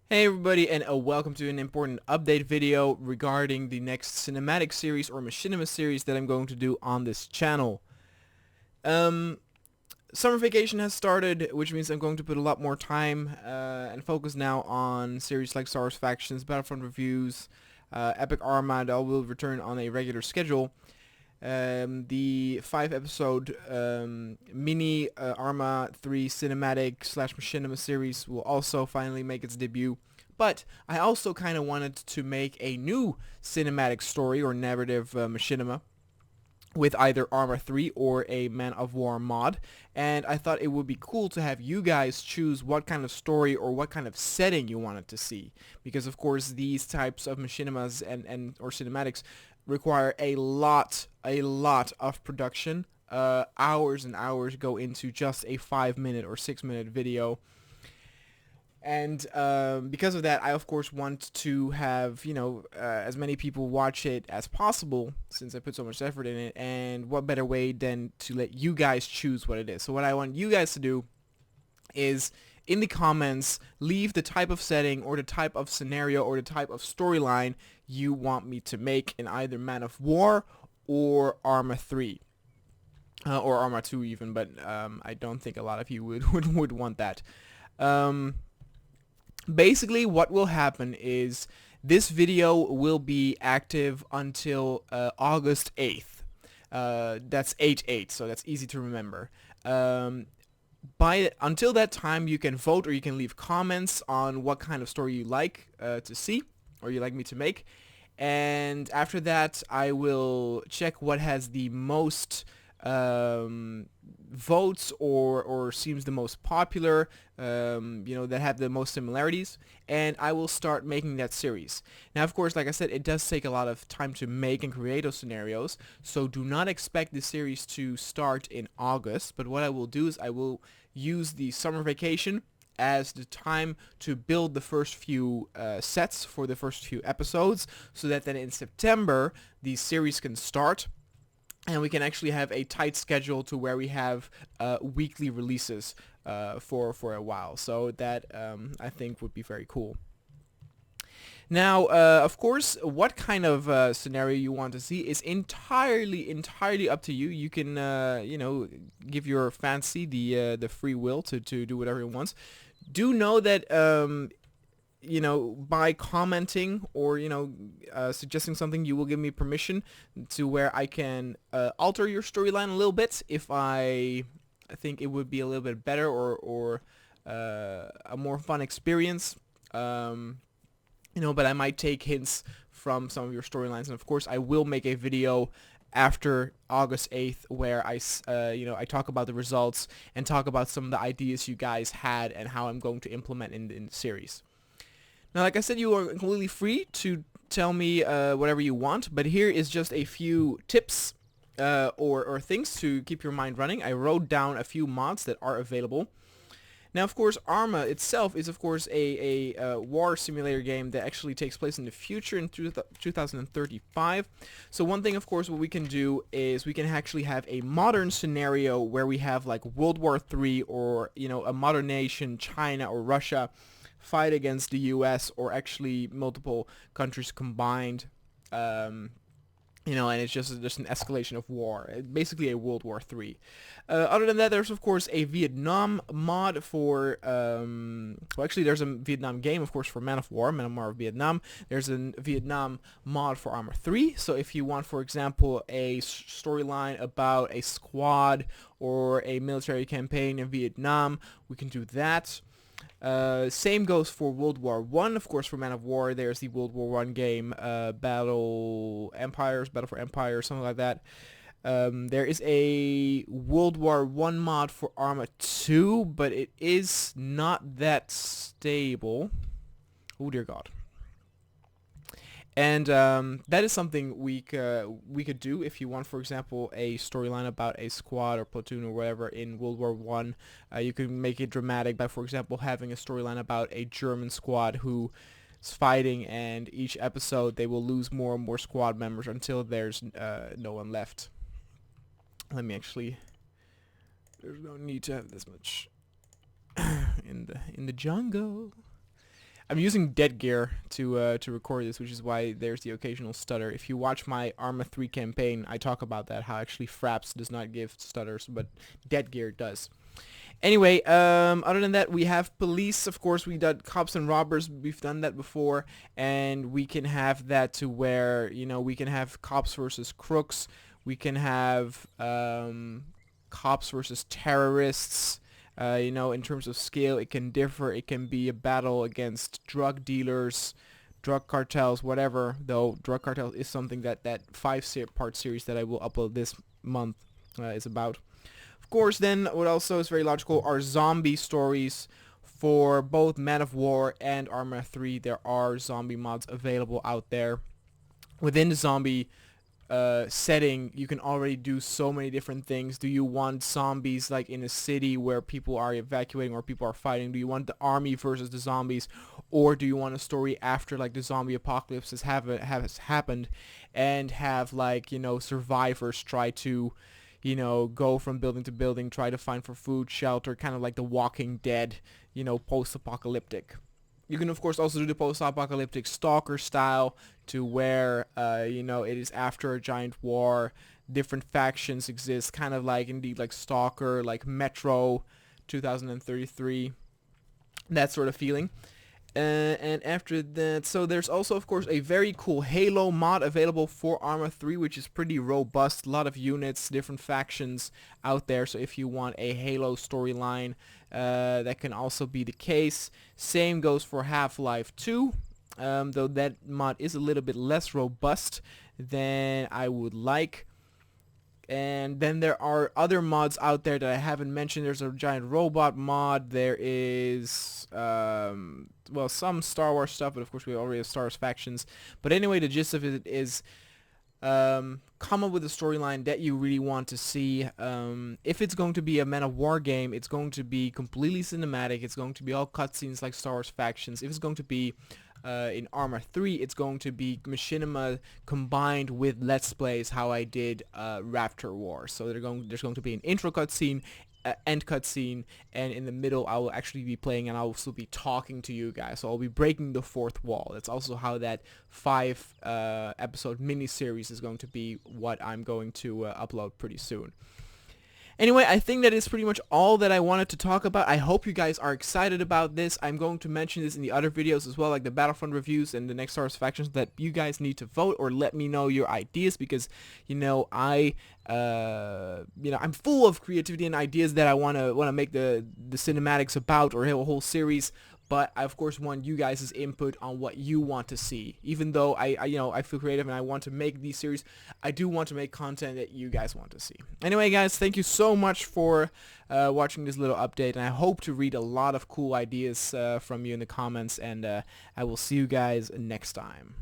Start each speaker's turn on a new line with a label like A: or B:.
A: Hey everybody, and welcome to an important update video regarding the next cinematic series or Machinima series that I'm going to do on this channel. Um, Summer vacation has started, which means I'm going to put a lot more time and focus now on series like Star Wars Factions, Battlefront Reviews, Epic Arma that will return on a regular schedule. The 5 episode mini Arma 3 cinematic slash Machinima series will also finally make its debut. But I also kind of wanted to make a new cinematic story or narrative Machinima with either Arma 3 or a Man of War mod, and I thought it would be cool to have you guys choose what kind of story or what kind of setting you wanted to see, because of course these types of machinimas and or cinematics require a lot of production. Hours and hours go into just a 5 minute or 6 minute video, and because of that, I of course want to have as many people watch it as possible, since I put so much effort in it. And what better way than to let you guys choose what it is? So what I want you guys to do is, in the comments, leave the type of setting or the type of scenario or the type of storyline you want me to make in either Man of War or Arma 3. Or Arma 2 even, but I don't think a lot of you would want that. Basically, what will happen is this video will be active until August 8th. That's 8/8, so that's easy to remember. Until that time, you can vote or you can leave comments on what kind of story you like to see or you like me to make. And after that, I will check what has the most votes or seems the most popular, that have the most similarities, and I will start making that series. Now, of course, like I said, it does take a lot of time to make and create those scenarios, so do not expect the series to start in August, but what I will do is I will use the summer vacation as the time to build the first few sets for the first few episodes, so that then in September the series can start and we can actually have a tight schedule to where we have weekly releases for a while. So that I think would be very cool. Now, of course, what kind of scenario you want to see is entirely up to you. You can, give your fancy the free will to do whatever it wants. Do know that by commenting or suggesting something, you will give me permission to where I can alter your storyline a little bit if I think it would be a little bit better or a more fun experience. But I might take hints from some of your storylines, and of course I will make a video after August 8th where I talk about the results and talk about some of the ideas you guys had and how I'm going to implement in the series. Now, like I said, you are completely free to tell me whatever you want, but here is just a few tips or things to keep your mind running. I wrote down a few mods that are available. Now, of course, Arma itself is, of course, a war simulator game that actually takes place in the future in 2035. So one thing, of course, what we can do is we can actually have a modern scenario where we have like World War III or, a modern nation, China or Russia, fight against the US or actually multiple countries combined. And it's just an escalation of war, basically a World War III. Other than that, there's of course a Vietnam mod for, actually there's a Vietnam game, of course, for Man of War Vietnam. There's a Vietnam mod for Arma 3, so if you want, for example, a storyline about a squad or a military campaign in Vietnam, we can do that. Same goes for World War One, of course. For Man of War, there's the World War One game, Battle for Empire, something like that. There is a World War One mod for Arma 2, but it is not that stable. Oh dear God. And that is something we could do if you want, for example, a storyline about a squad or platoon or whatever in World War One. You can make it dramatic by, for example, having a storyline about a German squad who is fighting, and each episode they will lose more and more squad members until there's no one left. Let me actually. There's no need to have this much in the jungle. I'm using dead gear to record this, which is why there's the occasional stutter. If you watch my Arma 3 campaign, I talk about that, how actually Fraps does not give stutters, but dead gear does. Anyway, other than that, we have police. Of course, we did cops and robbers. We've done that before, and we can have that to where, you know, we can have cops versus crooks. We can have cops versus terrorists. You know, in terms of scale, it can differ. It can be a battle against drug dealers, drug cartels, whatever. Though drug cartels is something that that 5-part series that I will upload this month is about. Of course, then what also is very logical are zombie stories. For both Man of War and Arma 3, there are zombie mods available out there. Within the zombie setting, you can already do so many different things. Do you want zombies like in a city where people are evacuating or people are fighting? Do you want the army versus the zombies, or do you want a story after like the zombie apocalypse has happened, and have, like, you know, survivors try to, you know, go from building to building, try to find for food, shelter, kind of like The Walking Dead, you know, post-apocalyptic. You can of course also do the post-apocalyptic stalker style, to where you know, it is after a giant war, different factions exist, kind of like indeed like Stalker, like Metro 2033, that sort of feeling. And after that, so there's also of course a very cool Halo mod available for Arma 3, which is pretty robust. A lot of units, different factions out there, so if you want a Halo storyline, that can also be the case. Same goes for Half-Life 2, though that mod is a little bit less robust than I would like. And then there are other mods out there that I haven't mentioned. There's a giant robot mod. There is, well, some Star Wars stuff, but of course we already have Star Wars factions. But anyway, the gist of it is, come up with a storyline that you really want to see. If it's going to be a Man of War game, it's going to be completely cinematic. It's going to be all cutscenes like Star Wars factions. If it's going to be in Arma 3, it's going to be Machinima combined with Let's Plays, how I did Raptor War. So there's going to be an intro cutscene, end cutscene, and in the middle I will actually be playing, and I will still be talking to you guys. So I'll be breaking the fourth wall. That's also how that 5 episode miniseries is going to be, what I'm going to upload pretty soon. Anyway, I think that is pretty much all that I wanted to talk about. I hope you guys are excited about this. I'm going to mention this in the other videos as well, like the Battlefront reviews and the next Star Wars factions, that you guys need to vote or let me know your ideas, because, you know, I'm full of creativity and ideas that I want to make the cinematics about, or a whole series. But I of course want you guys' input on what you want to see. Even though I feel creative and I want to make these series, I do want to make content that you guys want to see. Anyway, guys, thank you so much for watching this little update, and I hope to read a lot of cool ideas from you in the comments, and I will see you guys next time.